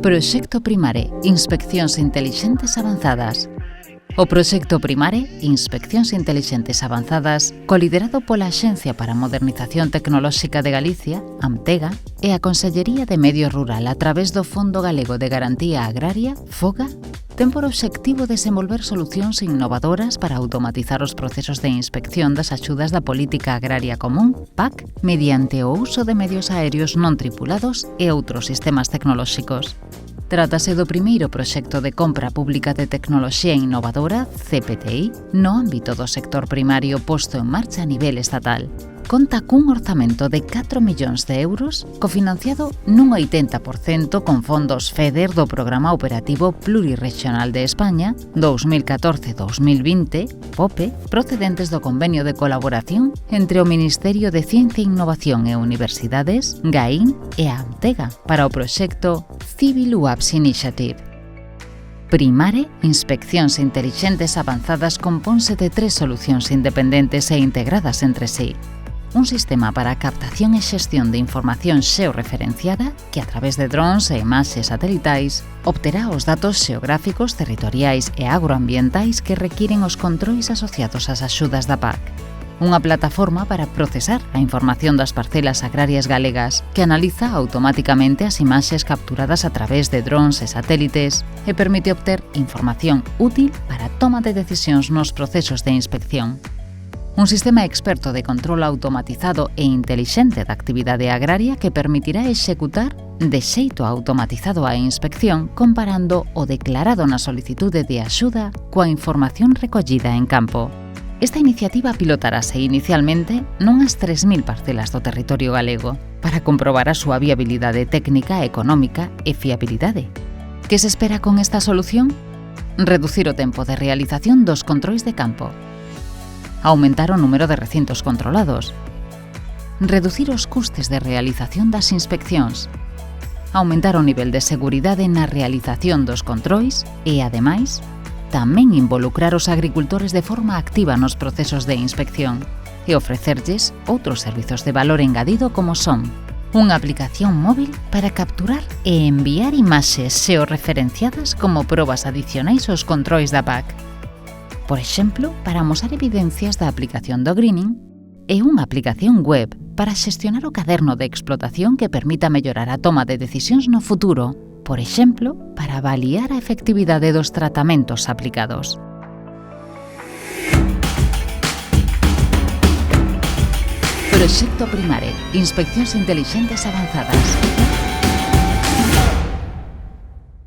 Proxecto Primare, Inspeccións Intelixentes Avanzadas. O Proxecto Primare, Inspeccións Intelixentes Avanzadas, coliderado pola Axencia para a Modernización Tecnolóxica de Galicia, AMTEGA, e a Consellería de Medio Rural a través do Fondo Galego de Garantía Agraria, FOGA, ten por obxectivo desenvolver solucións innovadoras para automatizar os procesos de inspección das axudas da Política Agraria Común, PAC, mediante o uso de medios aéreos non tripulados e outros sistemas tecnolóxicos. Trátase do primeiro proxecto de compra pública de tecnoloxía innovadora, CPTI, no ámbito do sector primario posto en marcha a nivel estatal. Conta cun orzamento de 4 millóns de euros, cofinanciado nun 80% con fondos FEDER do Programa Operativo Plurirregional de España 2014-2020, POPE, procedentes do Convenio de Colaboración entre o Ministerio de Ciencia e Innovación e Universidades, GAIN e a AMTEGA para o proxecto Civil UAPS Initiative. Primare, Inspeccións Intelixentes Avanzadas componse de 3 solucións independentes e integradas entre sí. Un sistema para a captación e xestión de información xeorreferenciada que, a través de drons e imaxes satelitais, obterá os datos xeográficos, territoriais e agroambientais que requiren os controis asociados ás axudas da PAC. Unha plataforma para procesar a información das parcelas agrarias galegas que analiza automáticamente as imaxes capturadas a través de drons e satélites e permite obter información útil para a toma de decisións nos procesos de inspección. Un sistema experto de control automatizado e intelixente da actividade agraria que permitirá executar de xeito automatizado a inspección comparando o declarado na solicitude de axuda coa información recollida en campo. Esta iniciativa pilotarase inicialmente nunhas 3.000 parcelas do territorio galego para comprobar a súa viabilidade técnica, económica e fiabilidade. Que se espera con esta solución? Reducir o tempo de realización dos controis de campo, aumentar o número de recintos controlados, reducir os custes de realización das inspeccións, aumentar o nivel de seguridade na realización dos controis e, ademais, tamén involucrar os agricultores de forma activa nos procesos de inspección e ofrecerlles outros servizos de valor engadido como son unha aplicación móvil para capturar e enviar imaxes xeorreferenciadas como probas adicionais aos controis da PAC. Por exemplo, para amosar evidencias da aplicación do greening e unha aplicación web para xestionar o caderno de explotación que permita mellorar a toma de decisións no futuro, por exemplo, para avaliar a efectividade dos tratamentos aplicados. Proxecto Primare, Inspeccións Intelixentes Avanzadas.